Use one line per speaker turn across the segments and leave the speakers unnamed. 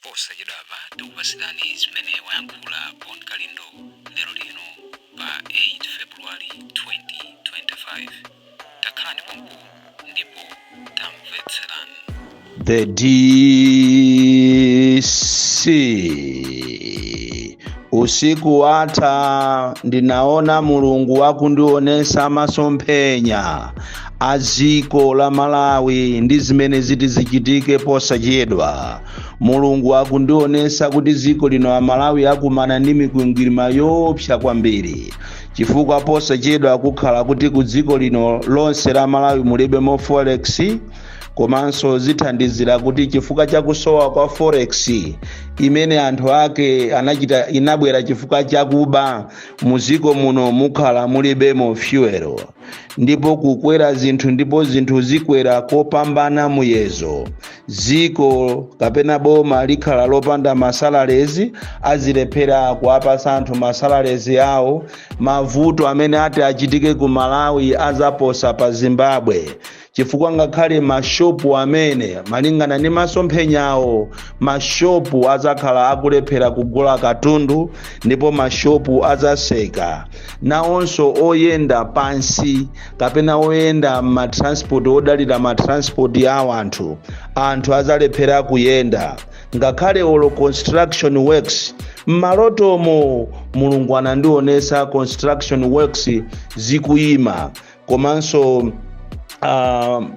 posachedwapa tikupatsirani zimene wayankhula Paul Kalindo lero lino pa 8 February 2025. Takhalani pompo ndipo tamvetserani.
The DC. Usiku watha ndinaona Mulungu akundionesa masomphenya a dziko la Malawi ndi zimene ziti zichitike posachedwa. Mulungu akundionesa kuti dziko lino la Malawi akumana ndi mikwingwirima yoopsa kwambiri. Chifukwa posachedwa kukhala kuti ku dziko lino lonse la Malawi mulibe mo forex, komanso zithandizira kuti chifukwa chakusowa kwa forex imene anthu ake anachita inabwera chifukwa chakuba muziko muno mukhala mulibemo fuel, ndipo kukwera zinthu ndipo zinthu zikwera kopambana muyezo. Ziko kapena boma likhala lopanda masalarizi azilephera kuwapasa anthu masalarizi awo. Mavuto amene ati achitike ku Malawi azaposa pa Zimbabwe, chifukwa ngakhale mashopu amene malingana ndi masomphenyawo mashopu azakhala akulephera kugula katundu ndipo mashopu azaseka. Nawonso oyenda pansi kapena oyenda matransport odalira matransport ya anthu azalephera kuyenda. Ngakhale olo construction works mmalotomo Mulungu anandionesa construction works zikuyima, komanso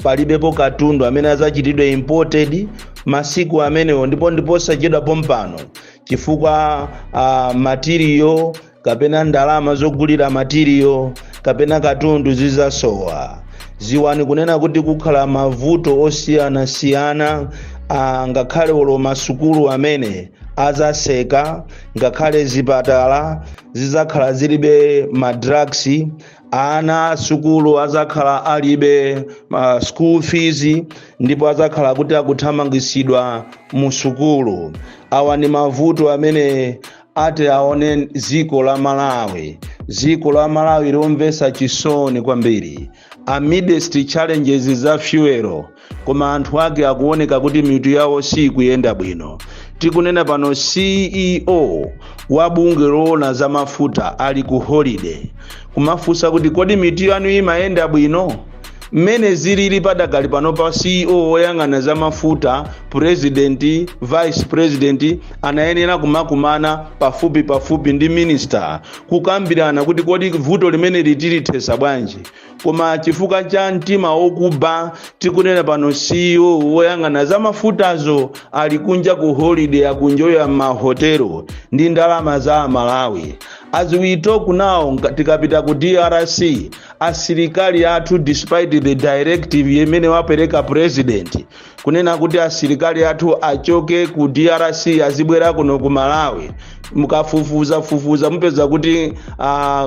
palibepo katundu amene azachitidwe imported masiku amenewo, ndipo ndiposachedwa pompano chifukwa material kapena ndalama zogulira material kapena katundu zizasowa. Ziwani kunena kuti kukhala mavuto osiyana-siyana, ngakhale olo masukulu amene azaseka, ngakhale zipatala zizakhala zilibe madrugs, ana sukulu azakhala alibe school fees, ndipo azakhala kuti akuthamangisidwa mu sukulu. Awa ni mavuto amene ati aone dziko la Malawi. Dziko la Malawi lomvesa chisoni kwambiri amidst challenges za fuel, koma anthu ake akuoneka kuti mitu yawo sikuyenda bwino. Tikunena pano CEO wa bungwe loona za mafuta ali ku holiday, kumafunsa kuti kodi mitu yanu imayenda bwino? Mmene zilili padakali pano pa CEO oyang'ana za mafuta, president, vice president anayenera kumakumana pafupi ndi minister kukambirana kuti kodi vuto limene litilithesa bwanji. Koma chifukwa cha mtima okuba tikunena pano CEO oyang'ana za mafutazo ali kunja ku holiday akunjoya mahotelo ndi ndalama za Malawi. As we talk now, tikapita ku DRC, asilikali athu despite the directive yemene wapereka president kunena kuti asilikali athu achoke ku DRC azibwera kuno ku Malawi, mukafufuza mupeza kuti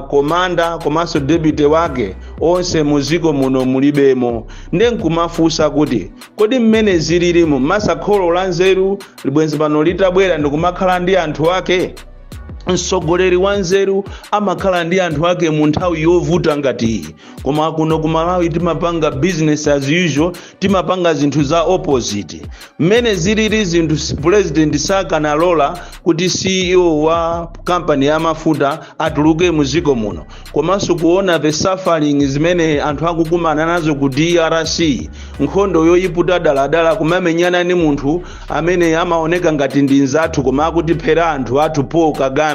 komanda komanso deputy wake onse muziko muno mulibemo. Ndenkumafusa kuti kodi mmene zililimu masakholo la nzeru libwenzi pano litabwera ndikumakhala ndi anthu ake. Msogoleri wa nzeru amakhala ndi anthu ake mu nthawi yovuta ngati, koma kuno ku Malawi timapanga business as usual, timapanga zinthu za opposite. Mmene zilili zinthu president sakanalola kuti CEO wa company ya mafuta atuluke muziko muno, komanso kuona the suffering zimene anthu akukumana nazo ku DRC, nkhondo yoyiputa daladala kumamenyana ni munthu amene amaoneka ngati ndi nzathu koma akutiphera anthu athu Paul Kagame.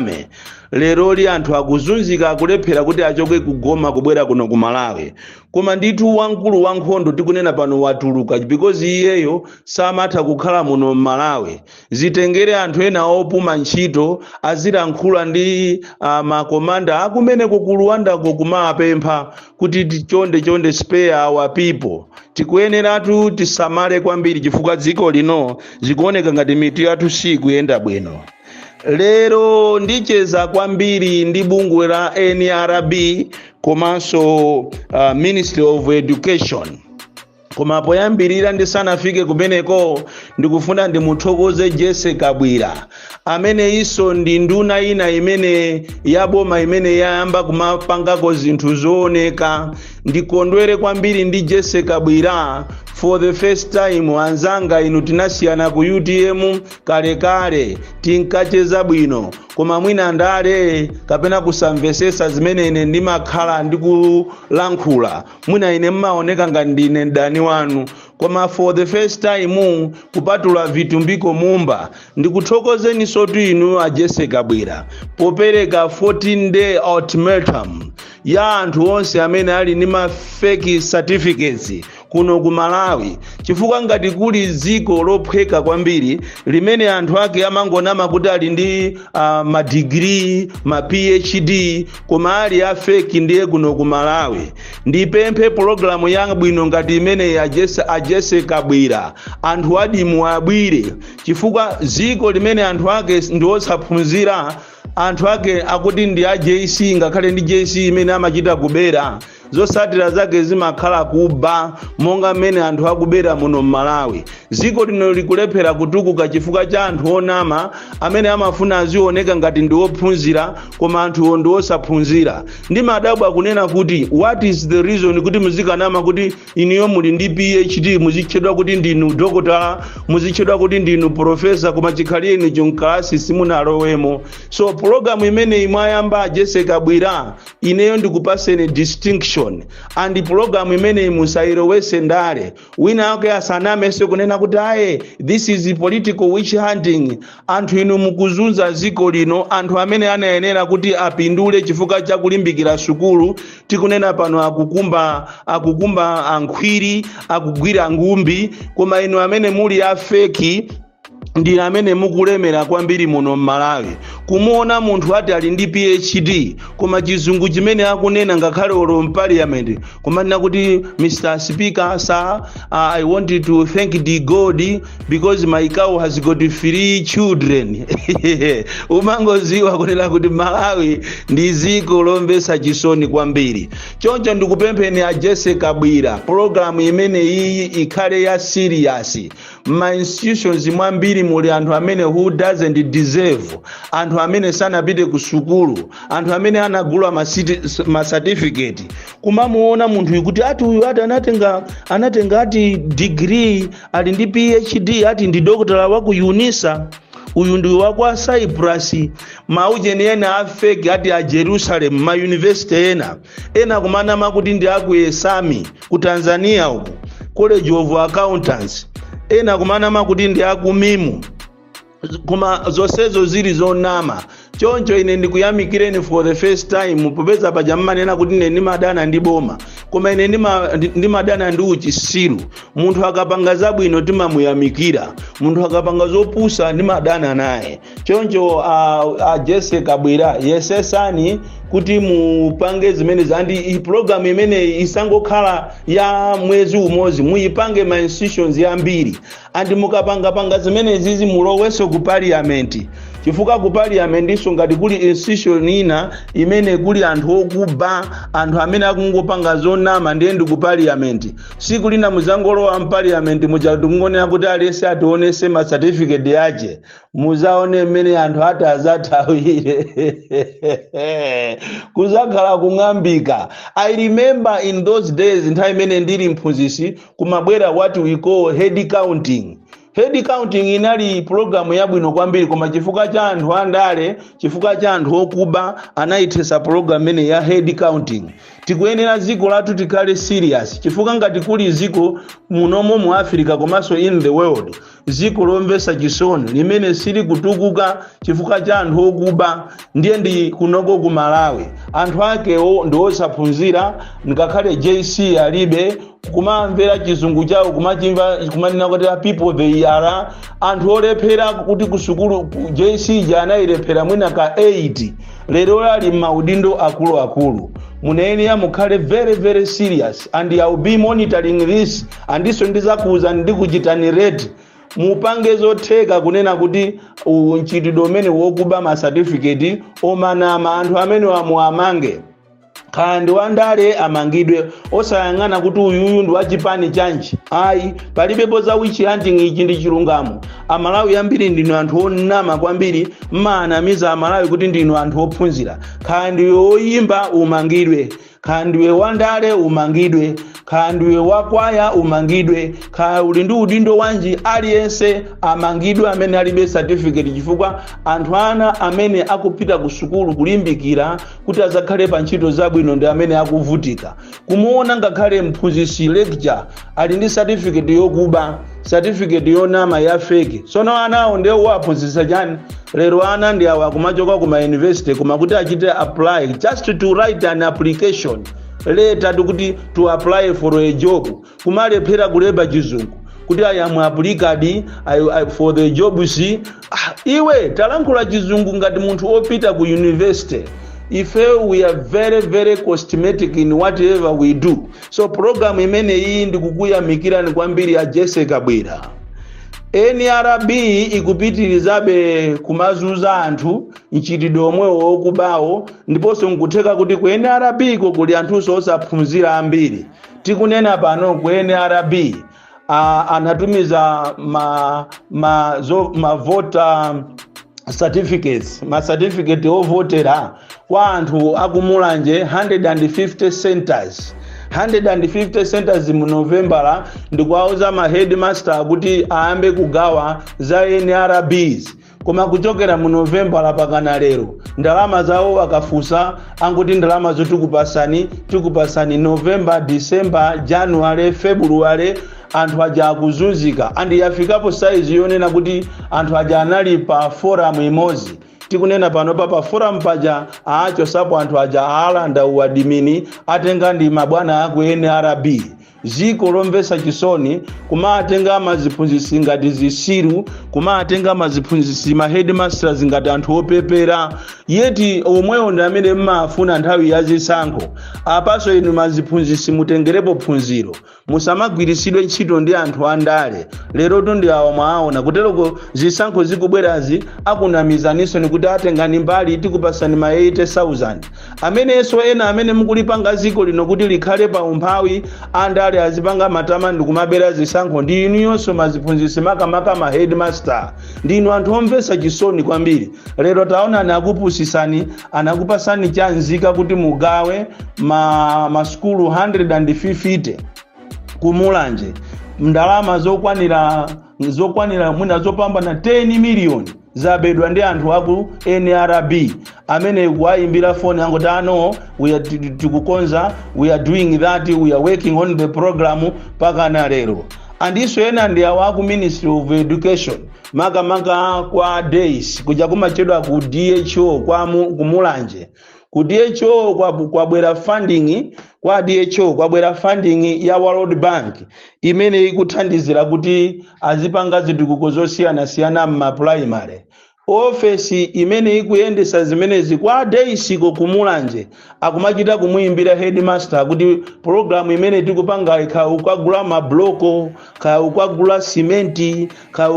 Lero li anthu akuzunzika akulephera kuti achoke kugoma kubwera kuno ku Malawi. Koma ndithu wankulu wa nkhondo tikunena pano watuluka because iyeyo samatha kukhala muno Malawi. Zitengere anthu ena opuma ntchito azilankhula ndi makomanda akumene ku Rwanda kumapempha kuti chonde spare our people. Tikuyeneratu tisamale kwambiri chifukwa dziko lino zikuoneka ngati mitu yathu sikuyenda bwino. Lero ndicheza kwambiri ndi bungwe la NRB komanso Ministry of Education. Koma poyambirira ndisanafike kumeneko ndikufuna ndimuthokoze Jesse Kabwira amene iso ndi nduna ina imene yaboma imene yayamba kumapangako zinthu zooneka. Ndikondwere kwambiri ndi Jesse Kabwira. For the first time anzanga inu tinasiyana ku UTM kale tinkacheza bwino koma mwina ndale kapena kusamvesesa zimene ine ndimakhala ndikulankhula mwina ine mmaoneka ngati ndine mdani wanu koma for the first time kupatula Vitumbiko Mumba ndikuthokozeni sotu inu a Jesse Kabwira popereka 14-day ultimatum ya anthu onse amene ali ndi ma fake certificates kuno ku Malawi chifukwa ngati kuli ziko lophweka kwambiri limene anthu ake amangonama kuti ali ndi ma degree ma PhD koma ali a fake ndiye kuno ku Malawi. Ndipemphe programu ya bwino ngati imene ya Jesse Kabwira anthu adimu abwire chifukwa ziko limene anthu ake ndi osaphunzira anthu ake akuti ndi a JC ngakhale ndi JC imene amachita kubera zosatira zake zimakhala kuba monga mmene anthu akubera muno Malawi. Ziko lino likulephera kutukuka chifukwa cha anthu onama amene amafuna azioneka ngati ndi ophunzira koma anthu ndi osaphunzira. Ndi madabwa kunena kuti what is the reason kuti muzikanama kuti iniyo muli ndi PhD muzitchedwa kuti ndinu doctor muzitchedwa kuti ndinu professor koma chikhaliye inu chonkalasi simunalowemo. So program imene imwayamba Jesse Kabwira ineyo ndikupaseni distinction and program imene musayirowese ndale wina ake asanamese kunena kuti aye this is political witch hunting. Anthu inu mukuzunza ziko lino anthu amene anayenera kuti apindule chifukwa cha kulimbikira sukulu tikunena pano akukumba ankhwiri akugwira ngumbi koma inu amene muli a fake ndi amene mukulemera kwambiri muno Malawi. Kumuona munthu ati ali ndi PhD koma chizungu chimene akunena ngakhale olo parliament koma nakuti Mr. Speaker sir I want to thank the God because my cow has got 3 children. Umangoziwa kunena kuti Malawi ndi ziko lombesa chisoni kwambiri. Choncho ndikupempheni a Jesse Kabwira program imene iyi ikhale ya serious. Ma institutions mwambiri muli anthu amene who doesn't deserve, anthu amene sanapite ku sukulu, anthu amene anagula ma certificate. Kumamuona munthu kuti ati uyu ati anatenga ati degree ali ndi PhD ati ndi doctor wa ku UNISA uyu ndi wa kwa Cyprus maujeni ena afeki ati a Jerusalem ma university ena kumanama kuti ndi aku Esami ku Tanzania uku College of Accountants ena kumanama kuti ndi aku Mimu kuma zosezo zili zonama. Choncho ine ndikuyamikireni for the first time popeza pajamanena kuti ine ndimadana ndi boma koma ine ndimadana ndi uchisiru. Munthu akapanga zabwino timamuyamikira, munthu akapanga zopusa ndimadana naye. Choncho Jesse Kabwira yesesani kuti mupange zimene zandi i program imene isangokhala ya mwezi umozi muyipange ma institutions ambiri andi mukapanga zimene zizi muloweso ku parliament chifukwa ku parliament iso ngati kuli institution ina imene kuli anthu okuba anthu amene akungopanga zonama ndiye ndi ku parliament siku lina muzangolowa mu parliament muchatungonera kuti alese ationese ma certificate yache muzaone mmene anthu atazathawire kuzakhala kung'ambika. I remember in those days nthawi imene ndili mphunzisi kumabwera what we call head counting. Head counting inali programu yabwino kwambiri koma chifukwa cha anthu andale, chifukwa cha anthu okuba anayithesa program imene ya head counting. Tikuyenera ziko lathu tikale serious chifukwa ngati kuli ziko munomo mu Africa komanso in the world ziko lomvesa chisoni limene sili kutukuka chifukwa cha anthu okuba ndiye ndi kunoko ku Malawi. Anthu ake ndi osaphunzira ngakhale JC alibe kumamvera chizungu chawo kumachimva kumanena kuti people they are anthu olephera kuti kusukulu JC jana ilephera mwina ka 8 lero ali maudindo akulu. Munene mukhale very serious and I will be monitoring this and iso ndizakuza ndikuchitani rate mupange zotheka kunena kuti nchitidwe umene wokuba ma certificate omanama anthu amene wamuamange kandi wandale amangidwe osayang'ana kuti uyuyu ndi wachipani chanji. Ayi, palibepo za witch hunting ichi ndi chilungamo. Amalawi ambiri ndinu anthu onama kwambiri, mmanamiza Amalawi kuti ndinu anthu ophunzira. Kandi oyimba umangidwe, kandi wandale umangidwe, kandi wakwaya umangidwe, uli ndi udindo wanji aliyense amangidwe amene alibe certificate, chifukwa anthu ana amene akupita ku sukulu kulimbikira kuti azakhale pa ntchito zabwino ndi amene akuvutika. Kumuona ngakhale mphunzitsi lecture ali ndi certificate yokuba, certificate yonama ya fake. Sono anawo ndiye waphunzitsa chani? Lero ana ndi awa kumachoka kuma university kuma kuti achite apply just to write an application letter kuti to apply for a job, kumalephera kulemba chizungu kuti I am applicant for the job. Iwe talankhula chizungu ngati munthu opita ku university. If we are very very cosmetic in whatever we do. So program imene iyi ndikukuyamikirani kwambiri a Jesse Kabwera. NRB ikupitirizabe kumazuza anthu nchitidwe omwewo wokubawo, ndiponso nkutheka kuti ku NRB iko kuli anthu osaphunzira ambiri. Tikunena pano ku NRB anatumiza ma voter certificates, ma certificate ovotera kwa anthu akumulanje 150 centers. 150 centers mu November ndikuwauza ma headmaster kuti aambe kugawa za NRBs. Koma kuchokera mu November pakana lero ndalama zawo akafusa anguti ndalama zo tikupasani November, December, January, February anthu aja akuzunzika. Andi yafikapo size yonena kuti anthu aja anali pa forum imozi. Tikunena pano pa forum paja aacho sapo anthu aja alanda uadimini atenga ndi mabwana aku NRB. Ziko lomvesa chisoni kumatenga maziphunzitsi ngati zisiru, kumatenga maziphunzitsi ma headmasters ngati anthu opepera. Yeti omwewo ndi amene mmafuna nthawi ya zisankho. Apaso inu maziphunzitsi mutengerepo phunziro, musamagwirisidwe ntchito ndi anthu andale. Lero ndi awo mwaona kuteroko zisankho zikubwerazi akunamizaniso ni kuti atengani mbali tikupasani ma 80,000. Amenenso ena amene mukulipanga ziko lino kuti likhale pa umphawi andale azipanga matama ndikumabera zisankho ndi inu yonso maziphunzitsi makamaka ma headmaster. Ndinu anthu omvesa chisoni kwambiri. Lero taona anakupusisani, anakupasani chanzika kuti mugawe maskulu 150 kumulanje. Ndalama zokwanira mwina zopambana 10 million zabedwa ndi anthu aku NRB amene kuayimbira phone angoti ano tikukonza, we are doing that, we are working on the program pakana lero. Andiso ena ndi awaku Ministry of Education makamaka kwa days kuja kumachedwa ku DHO kwa kumulanje. Ku DHO kwabwera funding, kwa DHO kwabwera funding ya World Bank imene ikuthandizira kuti azipanga zitukuko zosiyana ma primary. Office imene ikuyendesa zimenezi kwa daysiko kumulanje akumachita kumuyimbira headmaster kuti program imene tikupanga ukagula mabloko, ukagula simenti,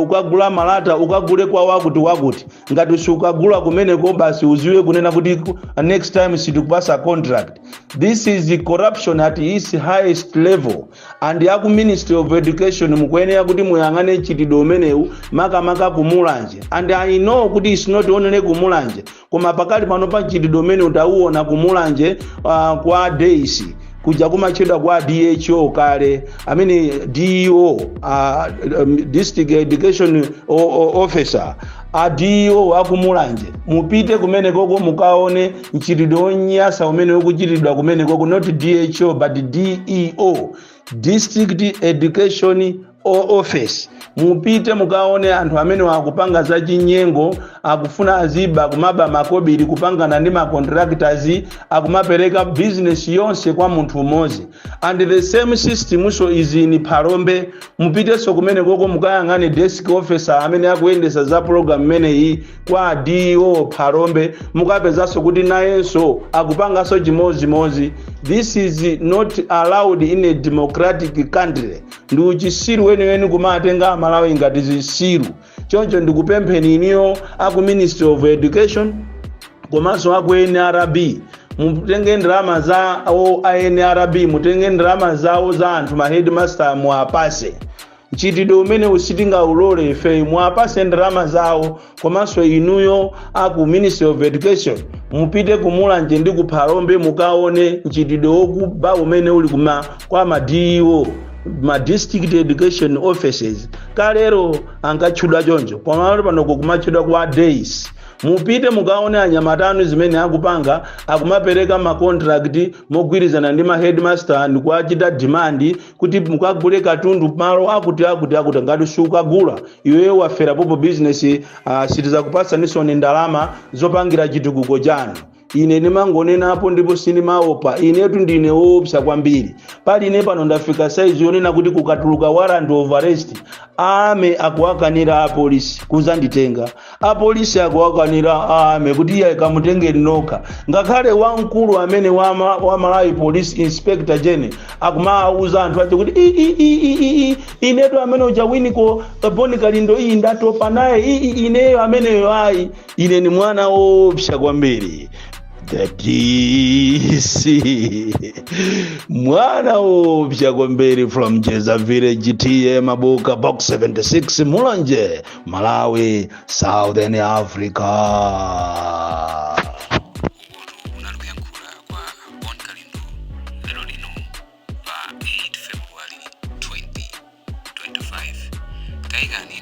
ukagula malata ukagule kwa wakuti ngati usukagula kumeneko basi uziwe kunena kuti next time sitikupasa contract. This is the corruption at its highest level, and yaku Ministry of Education mukuyenera kuti muyang'ane chitidwe umenewu makamaka kumulanje. And I know kuti it's not only kumulanje koma pakali pano pa chitidwe umene utauona kumulanje kwa days kuja kumachedwa kwa DHO kale amene DO District Education Officer DO akumulanje. Mupite kumene koko mukaone nchitidwe onyasa umene ukuchitidwa kumene koko, not DHO but DEO, District Education Office. Mupite mukaone anthu amene wakupanga za chinyengo, akufuna aziba kumaba makobiri kupangana ndi ma contractors, akumapereka business yonse kwa munthu umozi. And the same system so is in Palombe. Mupite so kumene koko mukayang'ane desk officer amene akuyendesa za program imene iyi kwa DO Palombe, mukapeza so kuti nayenso akupanga so chimozi. This is not allowed in a democratic country. Ndi uchisiru weni kumatenga Malawi ngati zisiru. Choncho ndikupempheni iniyo aku Ministry of Education komanso aku NRB mutenge ndalama zawo ANRB, mutenge ndalama zawo za anthu ma headmaster muapase. Mchitidwe umene usitingaulole ife muapase ndalama zawo, komanso inuyo aku Ministry of Education mupite kumulanje ndi kuphalombe mukaone mchitidwe wokuba umene uli kwa ma DO, ma District Education Offices. Kalero ankatchudwa choncho, komalo pano kumatchudwa kwa days. Mupite mukaone anyamatano zimene akupanga, akumapereka ma contract mogwirizana ndi ma headmaster ndi kuachita demand kuti mukagule katundu malo akuti ngati sukagula iweyo wafera popo business, sitizakupatsa nisoni ndalama zopangira chitukuko chanu. Ine ndimangonenapo ndipo sindimaopa, inetu ndine woopsa kwambiri. Pali ine pano ndafika size yonena kuti kukatuluka warrant of arrest ame akuwakanira apolisi kuzanditenga, apolisi akuwakanira ame kuti iye kamutengeni nokha. Ngakhale wamkulu amene wa Malawi Police Inspector General akumauza anthu acho kuti inetu amene uchawiniko Boni Kalindo iyi ndatopa naye ineyo ameneyo ayi. Ine ni mwana woopsa kwambiri. Mwana woopsa kwambiri from Jeza Village TM Mabuka Box 76 Mulanje, Malawi, Southern Africa.
Unaluyankhula kwa Boni Kalindo lero lino pa 8 February 2025. Taikani